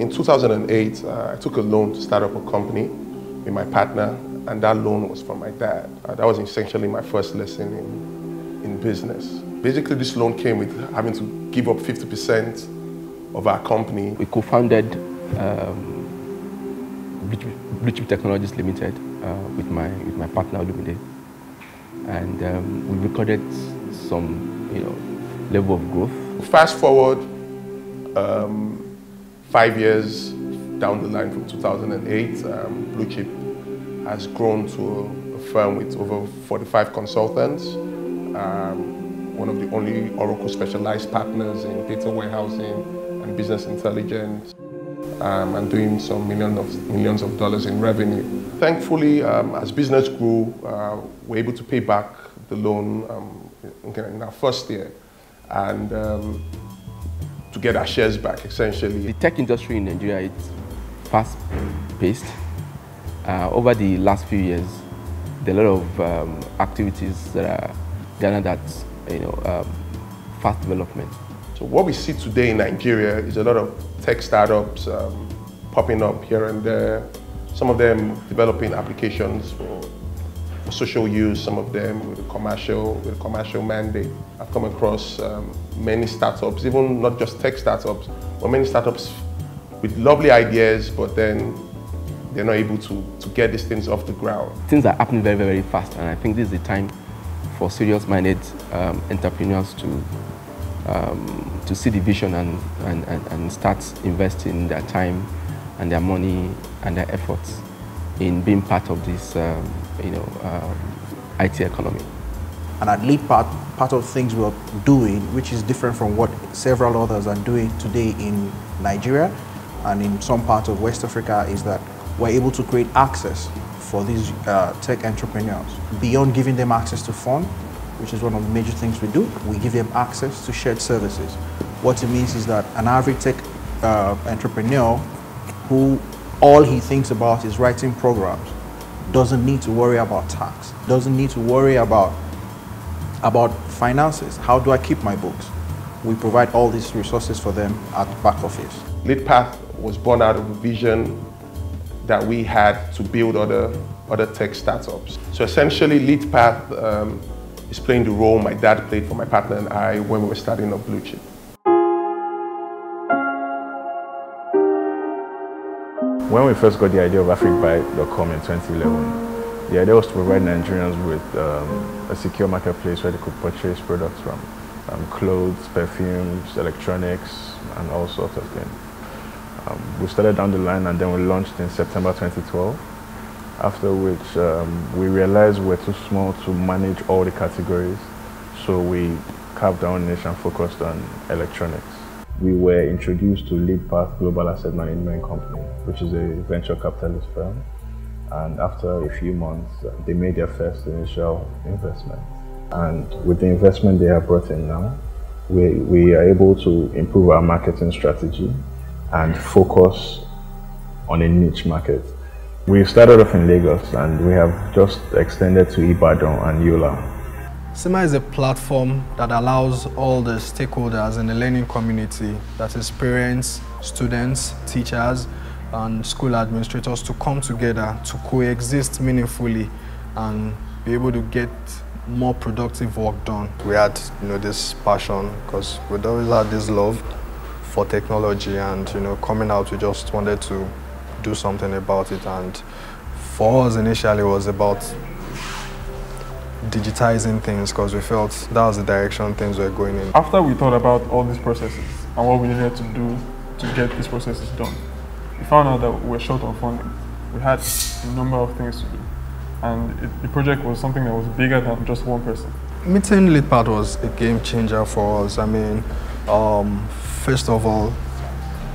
In 2008, I took a loan to start up a company with my partner, and that loan was from my dad. That was essentially my first lesson in business. Basically, this loan came with having to give up 50% of our company. We co-founded LeadPath Technologies Limited with my partner Olumide, and we recorded some level of growth. Fast forward 5 years down the line from 2008, Blue Chip has grown to a firm with over 45 consultants, one of the only Oracle specialized partners in data warehousing and business intelligence, and doing some millions of dollars in revenue. Thankfully, as business grew, we're able to pay back the loan in our first year, and to get our shares back, essentially. The tech industry in Nigeria is fast-paced. Over the last few years, there are a lot of activities that are garnered at fast development. So what we see today in Nigeria is a lot of tech startups popping up here and there. Some of them developing applications for social use, some of them with a commercial mandate. I've come across many startups, even not just tech startups, but many startups with lovely ideas, but then they're not able to get these things off the ground. Things are happening very, very fast, and I think this is the time for serious-minded entrepreneurs to see the vision and start investing their time and their money and their efforts in being part of this IT economy. And at LeadPath, part of things we're doing, which is different from what several others are doing today in Nigeria and in some parts of West Africa, is that we're able to create access for these tech entrepreneurs. Beyond giving them access to funds, which is one of the major things we do, we give them access to shared services. What it means is that an average tech entrepreneur who all he thinks about is writing programs doesn't need to worry about tax, doesn't need to worry about finances. How do I keep my books? We provide all these resources for them at back office. LeadPath was born out of a vision that we had to build other tech startups. So essentially, LeadPath is playing the role my dad played for my partner and I when we were starting up Blue Chip. When we first got the idea of AfricBuy.com in 2011, the idea was to provide Nigerians with a secure marketplace where they could purchase products from clothes, perfumes, electronics, and all sorts of things. We started down the line, and then we launched in September 2012, after which we realized we were too small to manage all the categories, so we carved our own niche and focused on electronics. We were introduced to LeadPath Global Asset Management Company, which is a venture capitalist firm, and after a few months, they made their first initial investment. And with the investment they have brought in now, we are able to improve our marketing strategy and focus on a niche market. We started off in Lagos, and we have just extended to Ibadan and Yola. SIMA is a platform that allows all the stakeholders in the learning community, that is parents, students, teachers, and school administrators, to come together to coexist meaningfully and be able to get more productive work done. We had this passion because we'd always had this love for technology, and coming out, we just wanted to do something about it. And for us initially, it was about digitizing things because we felt that was the direction things were going in. After we thought about all these processes and what we needed to do to get these processes done, we found out that we were short on funding. We had a number of things to do, and the project was something that was bigger than just one person. Meeting LeadPath was a game changer for us. I mean, first of all,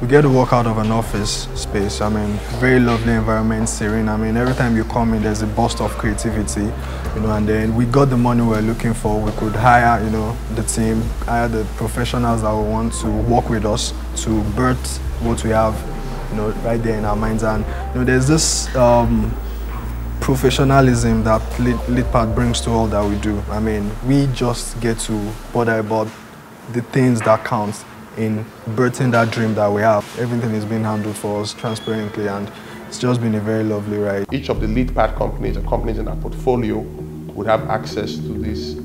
we get to work out of an office space. I mean, very lovely environment, serene. I mean, every time you come in, there's a burst of creativity, and then we got the money we were looking for. We could hire, the team, hire the professionals that we want to work with us to birth what we have, right there in our minds. And, there's this professionalism that LeadPath brings to all that we do. I mean, we just get to bother about the things that count in birthing that dream that we have. Everything is being handled for us transparently, and it's just been a very lovely ride. Each of the LeadPath companies and companies in our portfolio would have access to these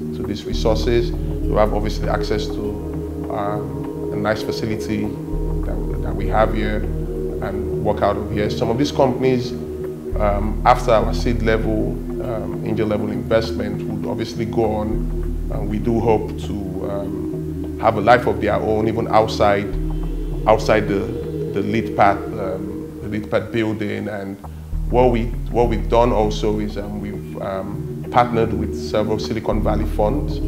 resources. We have obviously access to a nice facility that we have here and work out of here. Some of these companies, after our seed level, angel level investment, would obviously go on, and we do hope to have a life of their own, even outside the LeadPath building. And what we've done also is we've partnered with several Silicon Valley funds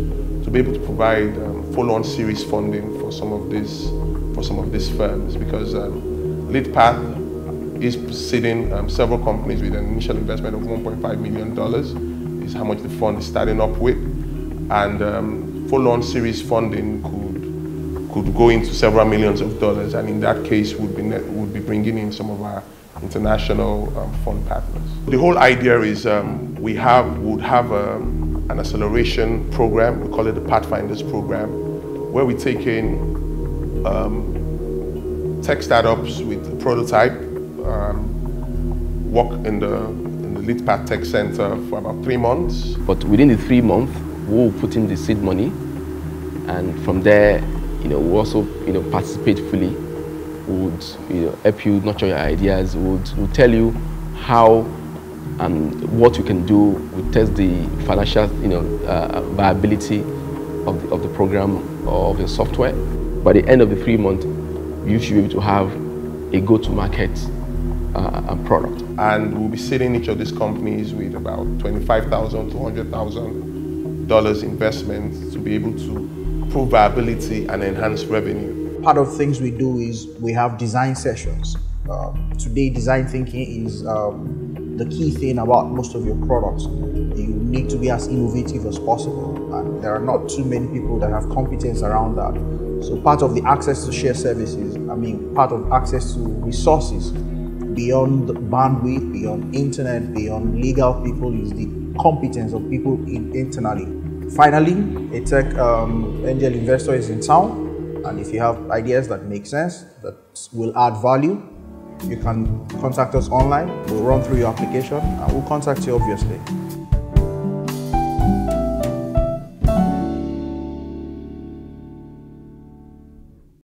to be able to provide follow-on series funding for some of these firms, because LeadPath is seeding several companies with an initial investment of $1.5 million, is how much the fund is starting up with, and follow-on series funding could go into several millions of dollars, and in that case would be bringing in some of our international fund partners. The whole idea is we would have an acceleration program. We call it the Pathfinders program, where we take in tech startups with a prototype, work in the LeadPath Tech Center for about 3 months. But within the 3 months, we'll put in the seed money, and from there, we'll also, participate fully. Would help you nurture your ideas. Would tell you how and what you can do. Would test the financial, viability of the program or of the software. By the end of the 3 months, you should be able to have a go-to-market product. And we'll be seeding each of these companies with about $25,000 to $100,000 investment to be able to prove viability and enhance revenue. Part of things we do is we have design sessions. Today, design thinking is the key thing about most of your products. You need to be as innovative as possible, and there are not too many people that have competence around that. So part of the access to shared services, part of access to resources beyond bandwidth, beyond internet, beyond legal people, is the competence of people internally. Finally, a tech angel investor is in town, and if you have ideas that make sense, that will add value, you can contact us online. We'll run through your application and we'll contact you, obviously.